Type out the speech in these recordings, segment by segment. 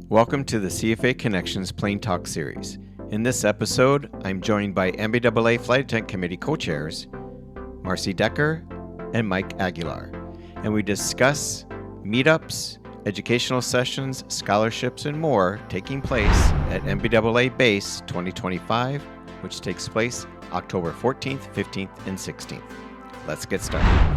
Welcome to the CFA Connections Plain Talk series. In this episode, I'm joined by NBAA Flight Attendant Committee co-chairs, Marcey Decker and Mike Aguilar, and we discuss meetups, educational sessions, scholarships, and more taking place at NBAA BACE 2025, which takes place October 14th, 15th, and 16th. Let's get started.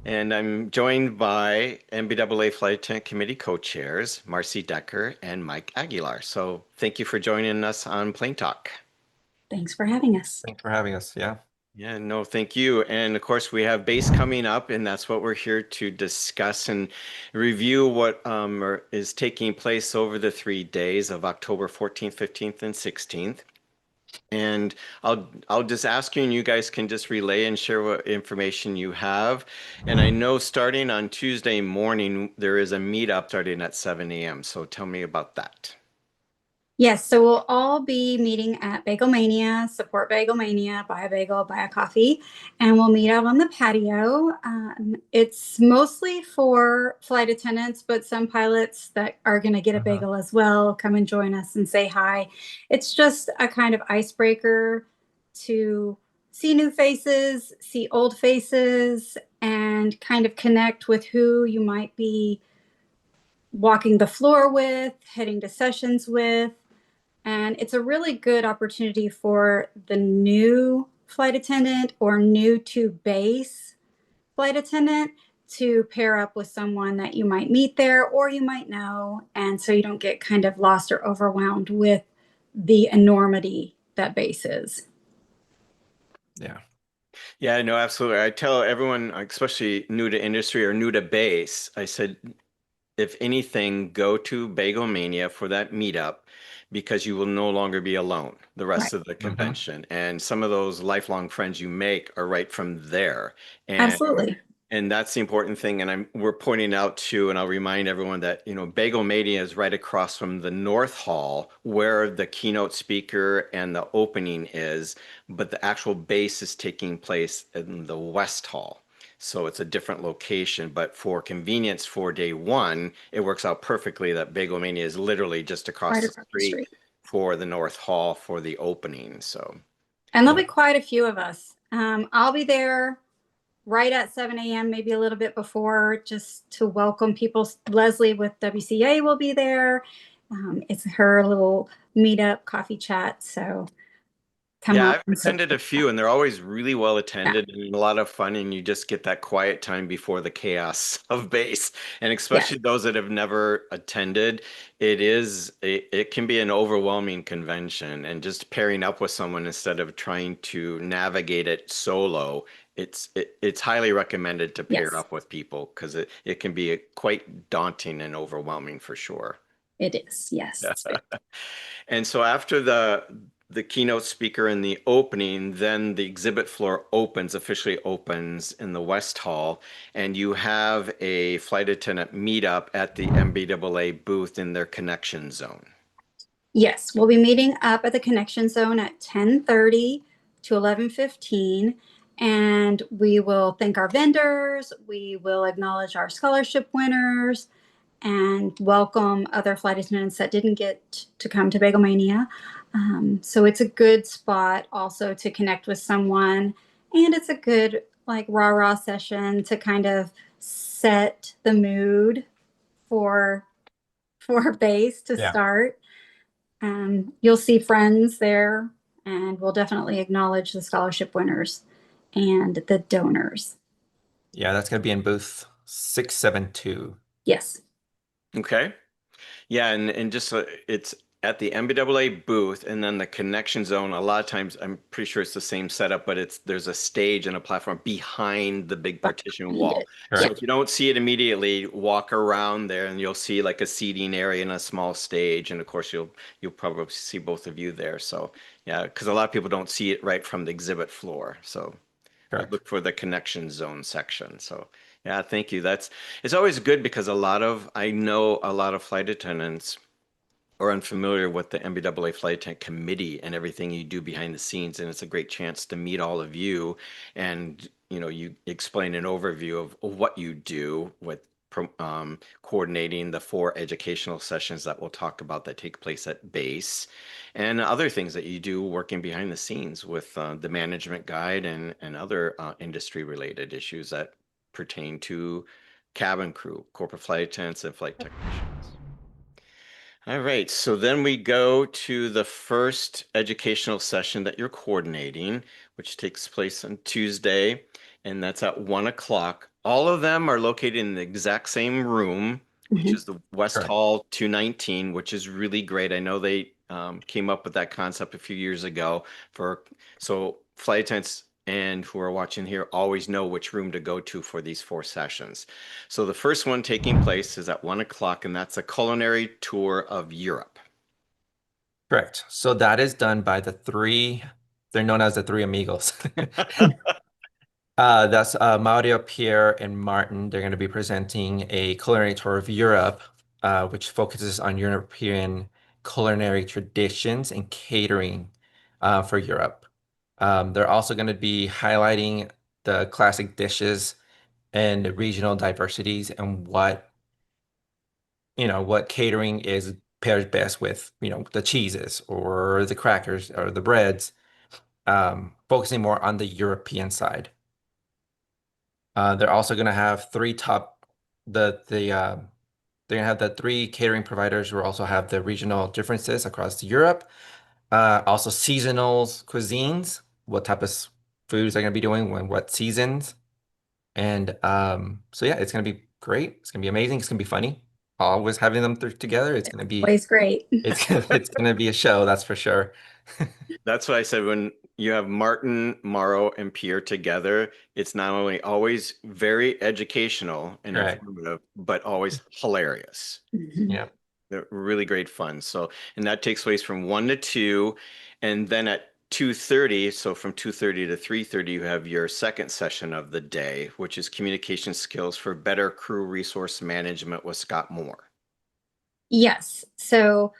And I'm joined by NBAA Flight Attendant Committee co-chairs, Marcey Decker and Mike Aguilar. So thank you for joining us on Plain Talk. Thanks for having us. Thanks for having us. Yeah. Yeah, no, thank you. And of course, we have BASE coming up, and that's what we're here to discuss and review what is taking place over the 3 days of October 14th, 15th, and 16th. And I'll just ask you, and you guys can just relay and share what information you have. And I know starting on Tuesday morning, there is a meetup starting at 7 a.m. So tell me about that. Yes, so we'll all be meeting at Bagelmania, support Bagelmania, buy a bagel, buy a coffee, and we'll meet out on the patio. It's mostly for flight attendants, but some pilots that are going to get a bagel as well come and join us and say hi. It's just a kind of icebreaker to see new faces, see old faces, and kind of connect with who you might be walking the floor with, heading to sessions with. And it's a really good opportunity for the new flight attendant or new to base flight attendant to pair up with someone that you might meet there or you might know. And so you don't get kind of lost or overwhelmed with the enormity that base is. Yeah. Yeah, no, absolutely. I tell everyone, especially new to industry or new to base, I said, if anything, go to Bagelmania for that meetup, because you will no longer be alone the rest of the convention. And some of those lifelong friends you make are right from there. And, Absolutely. And that's the important thing. And we're pointing out too, and I'll remind everyone that, Bagelmania is right across from the North Hall where the keynote speaker and the opening is, but the actual base is taking place in the West Hall. So it's a different location, but for convenience for day one, it works out perfectly that Bagelmania is literally just across the street for the North Hall for the opening. So, and there'll be quite a few of us. I'll be there right at 7 a.m., maybe a little bit before, just to welcome people. Leslie with WCA will be there. It's her little meetup coffee chat. So yeah, I've attended a few, and they're always really well attended and a lot of fun, and you just get that quiet time before the chaos of base. And especially those that have never attended, it can be an overwhelming convention, and just pairing up with someone instead of trying to navigate it solo, it's highly recommended to pair up with people, because it can be quite daunting and overwhelming for sure. It is, yes. And so after the keynote speaker in the opening, then the exhibit floor officially opens in the West Hall, and you have a flight attendant meetup at the NBAA booth in their connection zone. Yes, we'll be meeting up at the connection zone at 10:30 to 11:15, and we will thank our vendors, we will acknowledge our scholarship winners, and welcome other flight attendants that didn't get to come to Bagelmania. So it's a good spot also to connect with someone, and it's a good rah-rah session to kind of set the mood for base to start. You'll see friends there, and we'll definitely acknowledge the scholarship winners and the donors. Yeah, that's going to be in booth 672. Yes. Okay. Yeah, and just it's at the NBAA booth, and then the connection zone. A lot of times, I'm pretty sure it's the same setup, but there's a stage and a platform behind the big partition wall. So if you don't see it immediately, walk around there, and you'll see like a seating area and a small stage. And of course, you'll probably see both of you there. So yeah, because a lot of people don't see it right from the exhibit floor. So look for the connection zone section. So yeah, thank you. It's always good, because I know a lot of flight attendants are unfamiliar with the NBAA Flight Attendant Committee and everything you do behind the scenes, and it's a great chance to meet all of you, and you explain an overview of what you do with coordinating the 4 educational sessions that we'll talk about that take place at BASE, and other things that you do working behind the scenes with the management guide and other industry-related issues that pertain to cabin crew, corporate flight attendants, and flight technicians. All right, so then we go to the first educational session that you're coordinating, which takes place on Tuesday, and that's at 1 o'clock. All of them are located in the exact same room, which is the West Correct. Hall 219, which is really great. I know they came up with that concept a few years ago so flight attendants and who are watching here always know which room to go to for these 4 sessions. So the first one taking place is at 1 o'clock, and that's a culinary tour of Europe. Correct. So that is done by they're known as the three amigos. That's Mario, Pierre, and Martin. They're going to be presenting a culinary tour of Europe, which focuses on European culinary traditions and catering for Europe. They're also going to be highlighting the classic dishes and the regional diversities and what catering is pairs best with, the cheeses or the crackers or the breads, focusing more on the European side. They're also going to have they're going to have the 3 catering providers who also have the regional differences across Europe. Also seasonals, cuisines, what type of foods they're going to be doing when what seasons. And so yeah, it's going to be great. It's going to be amazing. It's going to be funny. Always having them together. It's going to be Always great. it's going to be a show, that's for sure. That's what I said when you have Martin, Mauro, and Pierre together, it's not only always very educational and Right. informative, but always hilarious. Mhm. Yeah. They're really great fun. So, and that takes place from 1 to 2, and then at 2:30, so from 2:30 to 3:30, you have your second session of the day, which is communication skills for better crew resource management with Scott Moore. Yes. So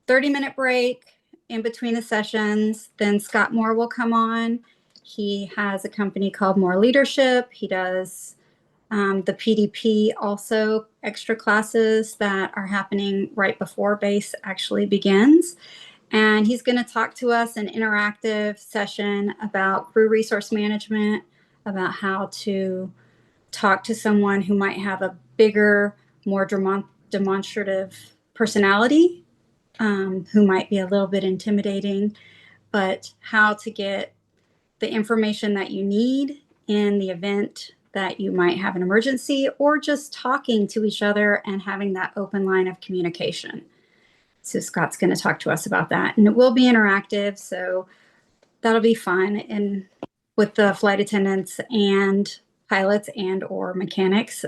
30-minute break in between the sessions. Then Scott Moore will come on. He has a company called More Leadership. He does the PDP, also extra classes that are happening right before base actually begins. And he's going to talk to us an interactive session about crew resource management, about how to talk to someone who might have a bigger, more demonstrative personality, who might be a little bit intimidating, but how to get the information that you need in the event that you might have an emergency, or just talking to each other and having that open line of communication. So Scott's going to talk to us about that, and it will be interactive. So that'll be fun. And with the flight attendants and pilots and or mechanics,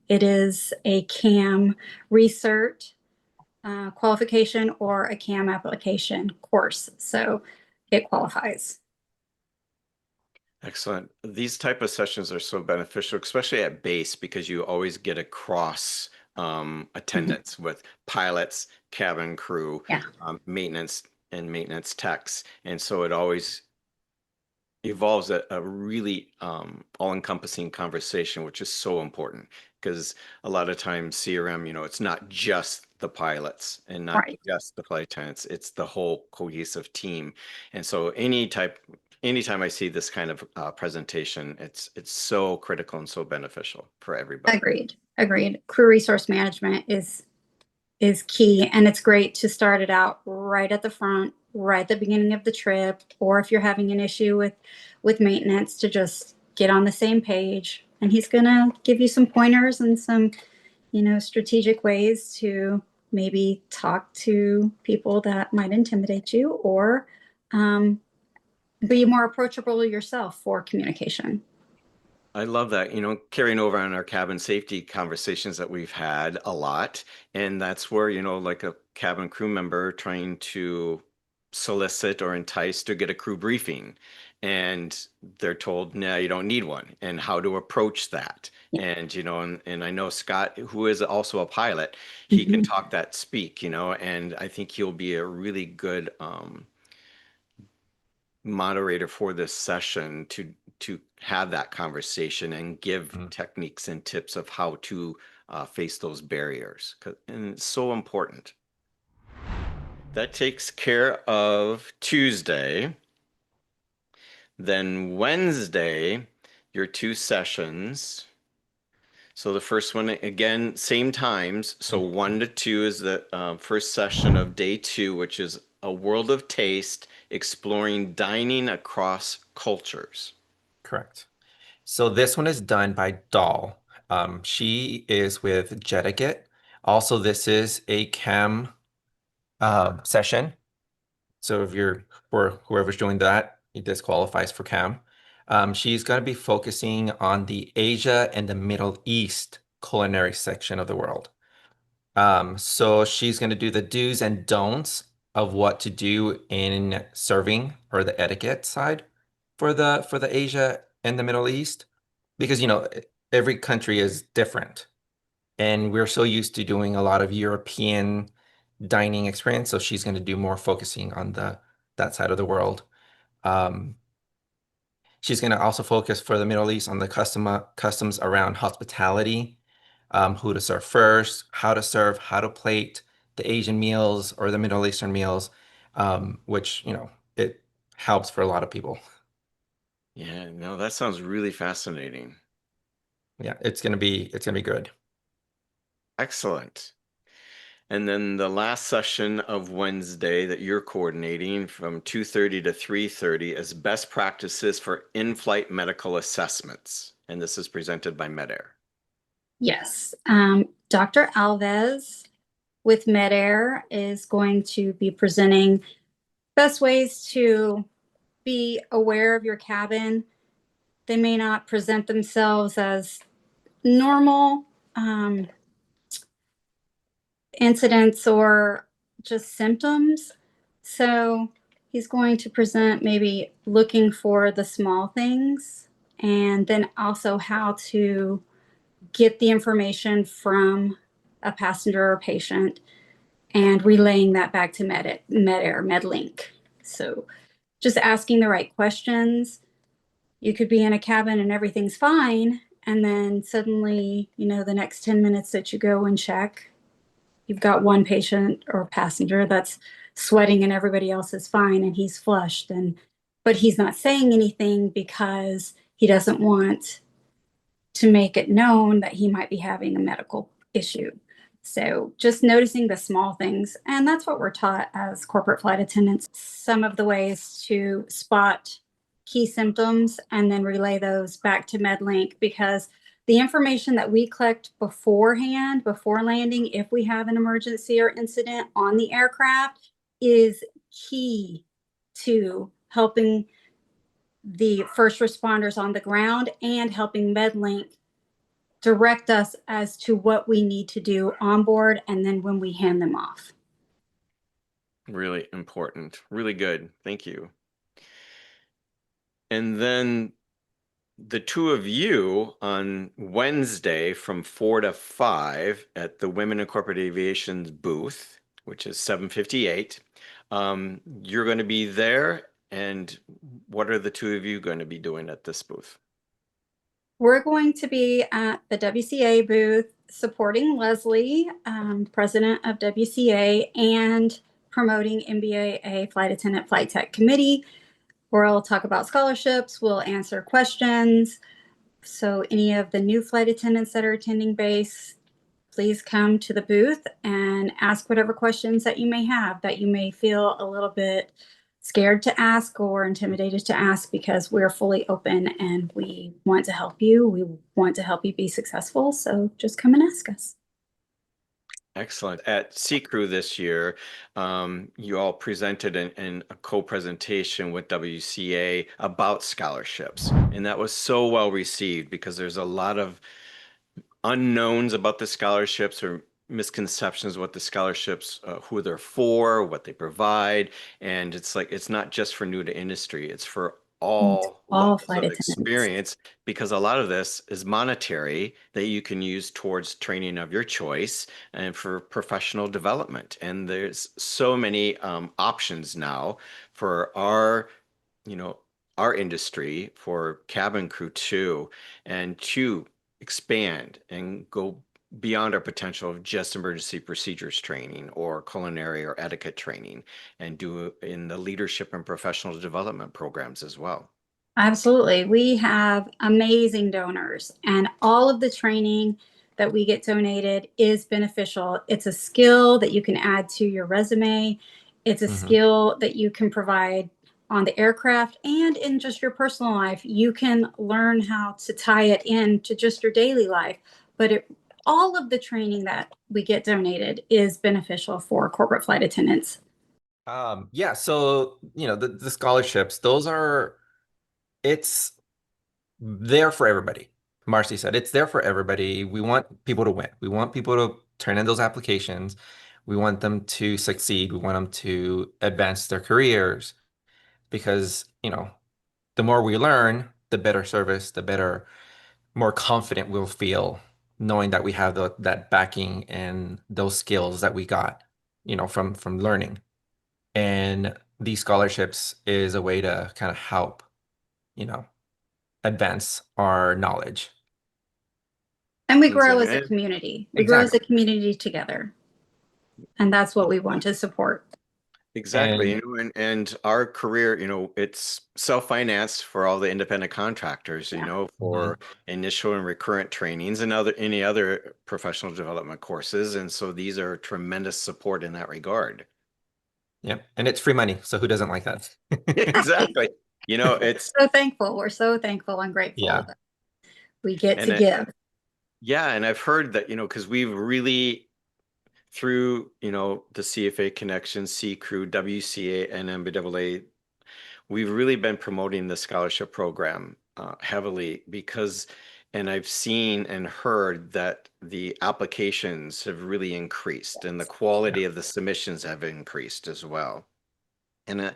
it is a CAM research qualification or a CAM application course. So it qualifies. Excellent. These type of sessions are so beneficial, especially at base, because you always get a cross attendance with pilots, cabin crew, Yeah. maintenance and maintenance techs. And so it always evolves a really all-encompassing conversation, which is so important because a lot of times CRM, it's not just the pilots and not Right. just the flight attendants, it's the whole cohesive team. And so anytime I see this kind of presentation, it's so critical and so beneficial for everybody. Agreed. Crew resource management is key, and it's great to start it out right at the front, right at the beginning of the trip, or if you're having an issue with maintenance, to just get on the same page. And he's gonna give you some pointers and some strategic ways to maybe talk to people that might intimidate you, or be more approachable yourself for communication. I love that, carrying over on our cabin safety conversations that we've had a lot. And that's where, like a cabin crew member trying to solicit or entice to get a crew briefing. And they're told, nah, you don't need one, and how to approach that. Yeah. And, and I know Scott, who is also a pilot, he can talk that speak, and I think he'll be a really good moderator for this session to have that conversation and give techniques and tips of how to face those barriers. And it's so important. That takes care of Tuesday. Then Wednesday, your 2 sessions. So the first one, again, same times. So 1 to 2 is the first session of day 2, which is a world of taste, exploring dining across cultures. Correct. So this one is done by Doll. She is with Jetiquette. Also, this is a CAM session. So if you're, for whoever's doing that, it disqualifies for CAM. She's going to be focusing on the Asia and the Middle East culinary section of the world. So she's going to do the do's and don'ts of what to do in serving, or the etiquette side for the Asia and the Middle East, because every country is different, and we're so used to doing a lot of European dining experience. So she's going to do more focusing on that side of the world. She's going to also focus for the Middle East on the customs around hospitality, who to serve first, how to serve, how to plate the Asian meals or the Middle Eastern meals, which, it helps for a lot of people. Yeah, no, that sounds really fascinating. Yeah, it's gonna be good. Excellent. And then the last session of Wednesday that you're coordinating from 2:30 to 3:30 is best practices for in-flight medical assessments. And this is presented by MedAir. Yes. Dr. Alves with MedAir is going to be presenting best ways to be aware of your cabin. They may not present themselves as normal incidents or just symptoms. So he's going to present maybe looking for the small things, and then also how to get the information from a passenger or patient and relaying that back to MedAir, MedLink. So just asking the right questions. You could be in a cabin and everything's fine, and then suddenly, the next 10 minutes that you go and check, you've got one patient or passenger that's sweating and everybody else is fine and he's flushed, but he's not saying anything because he doesn't want to make it known that he might be having a medical issue. So just noticing the small things. And that's what we're taught as corporate flight attendants. Some of the ways to spot key symptoms and then relay those back to MedLink, because the information that we collect beforehand, before landing, if we have an emergency or incident on the aircraft, is key to helping the first responders on the ground and helping MedLink direct us as to what we need to do on board and then when we hand them off. Really important. Really good. Thank you. And then the 2 of you on Wednesday from 4 to 5 at the Women in Corporate Aviation's booth, which is 758. You're going to be there. And what are the 2 of you going to be doing at this booth? We're going to be at the WCA booth supporting Leslie, president of WCA, and promoting NBAA Flight Attendant Flight Tech Committee, where I'll talk about scholarships, we'll answer questions. So any of the new flight attendants that are attending base, please come to the booth and ask whatever questions that you may have, that you may feel a little bit scared to ask or intimidated to ask, because we're fully open and we want to help you. We want to help you be successful. So just come and ask us. Excellent. At Sea Crew this year, you all presented in a co-presentation with WCA about scholarships. And that was so well received because there's a lot of unknowns about the scholarships, or misconceptions what the scholarships, who they're for, what they provide. And it's like, it's not just for new to industry, it's for all levels flight of attendants. experience, because a lot of this is monetary that you can use towards training of your choice and for professional development. And there's so many options now for our industry, for cabin crew too, and to expand and go beyond our potential of just emergency procedures training or culinary or etiquette training, and do in the leadership and professional development programs as well. Absolutely. We have amazing donors, and all of the training that we get donated is beneficial. It's a skill that you can add to your resume. It's a Mhm. skill that you can provide on the aircraft and in just your personal life. You can learn how to tie it in to just your daily life. But all of the training that we get donated is beneficial for corporate flight attendants. Yeah, so the scholarships, it's there for everybody. Marcy said it's there for everybody. We want people to win. We want people to turn in those applications. We want them to succeed. We want them to advance their careers because, the more we learn, the better service, the better, more confident we'll feel knowing that we have that backing and those skills that we got, from learning. And these scholarships is a way to kind of help, you know, advance our knowledge. And we grow as a Exactly. community. We grow as a Exactly. community together. And that's what we want to support. Exactly. And And our career, it's self-financed for all the independent contractors, Yeah. Mhm. for initial and recurrent trainings and any other professional development courses. And so these are tremendous support in that regard. Yeah, and it's free money, so who doesn't like that? Exactly. It's So thankful. We're so thankful and grateful Yeah. that we get to and give. yeah, and I've heard that, because we've really through, the CFA Connections, C Crew, WCA, and NBAA, we've really been promoting the scholarship program heavily because, and I've seen and heard that the applications have really increased and the Yeah. quality of the submissions have increased as well. And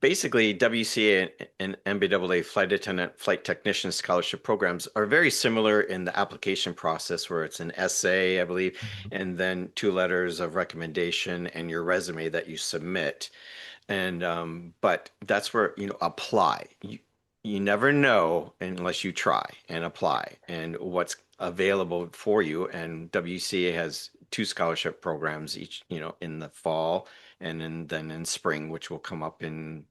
basically, WCA and NBAA Flight Attendant Flight Technician Scholarship programs are very similar in the application process, where it's an essay, I believe, Mhm. and then 2 letters of recommendation and your resume that you submit. And but that's where, apply. You never know unless you try and apply and what's available for you. And WCA has 2 scholarship programs each, in the fall and then in spring, which will come up in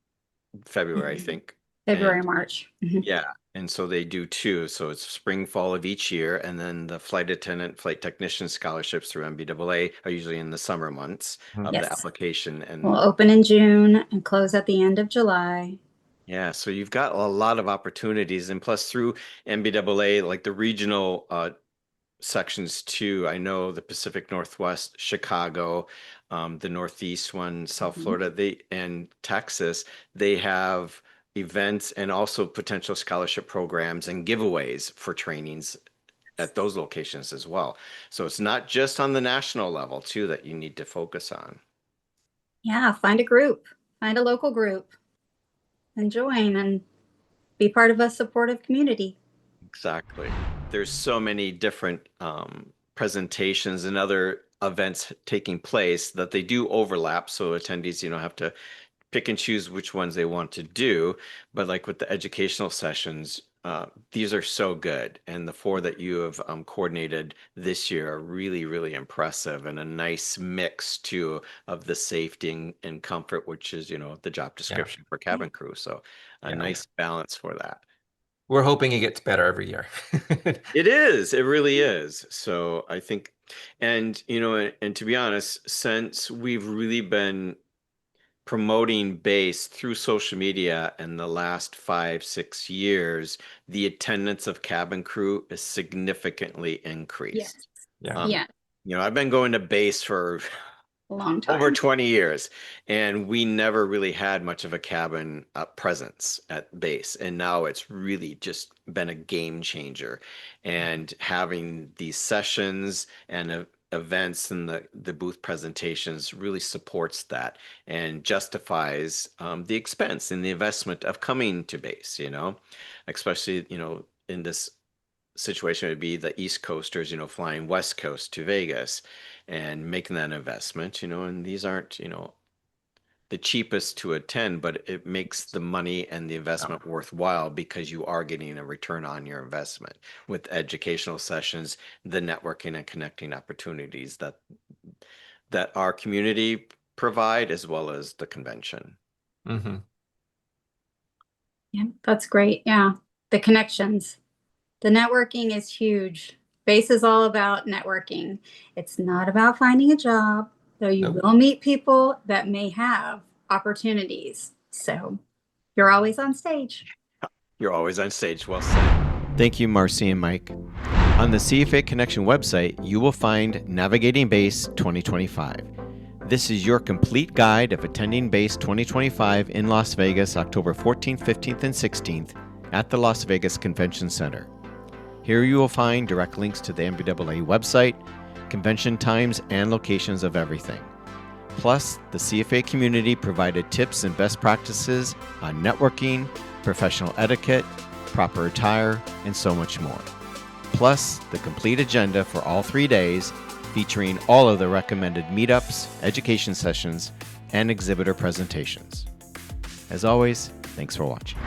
February, I Mhm. think. February, And March. Mhm. yeah, and so they do 2. So it's spring, fall of each year, and then the flight attendant, flight technician scholarships through NBAA are usually in the summer months Mhm. of the Yes. application. We'll And open in June and close at the end of July. yeah, so you've got a lot of opportunities, and plus through NBAA, like the regional sections too. I know the Pacific Northwest, Chicago, the Northeast one, South Mhm. Florida, and Texas, they have events and also potential scholarship programs and giveaways for trainings at those locations as well. So it's not just on the national level too that you need to focus on. Yeah, find a group, find a local group, and join and be part of a supportive community. Exactly. There's so many different presentations and other events taking place that they do overlap. So attendees, have to pick and choose which ones they want to do. But like with the educational sessions, these are so good. And the 4 that you have coordinated this year are really, really impressive and a nice mix too of the safety and comfort, which is, the job Yeah. description for Yeah. cabin crew. So a Yeah. nice balance for that. We're hoping it gets better every year. It is. It really is. So I think, and and to be honest, since we've really been promoting base through social media in the last 5, 6 years, the attendance of cabin crew is significantly Yes. increased. Yeah. Um, Yeah. I've been going to base for A long over time. 20 years, and we never really had much of a cabin presence at base. And now it's really just been a game changer. And having these sessions and events and the booth presentations really supports that and justifies the expense and the investment of coming to base, especially, in this situation would be the East Coasters, flying West Coast to Vegas and making that investment, and these aren't, the cheapest to attend, but it makes the money and the investment worthwhile because you are getting a return on your investment with educational sessions, the networking and connecting opportunities that our community provide, as well as the convention. Mm-hmm. Yeah, that's great. Yeah. The connections. The networking is huge. BASE is all about networking. It's not about finding a job, though you Nope. will meet people that may have opportunities. So you're always on stage. You're always on stage. Well said. Thank you, Marcy and Mike. On the CFA Connection website, you will find Navigating BASE 2025. This is your complete guide of attending BASE 2025 in Las Vegas, October 14th, 15th, and 16th at the Las Vegas Convention Center. Here you will find direct links to the NBAA website, convention times, and locations of everything. Plus, the CFA community provided tips and best practices on networking, professional etiquette, proper attire, and so much more. Plus, the complete agenda for all 3 days, featuring all of the recommended meetups, education sessions, and exhibitor presentations. As always, thanks for watching.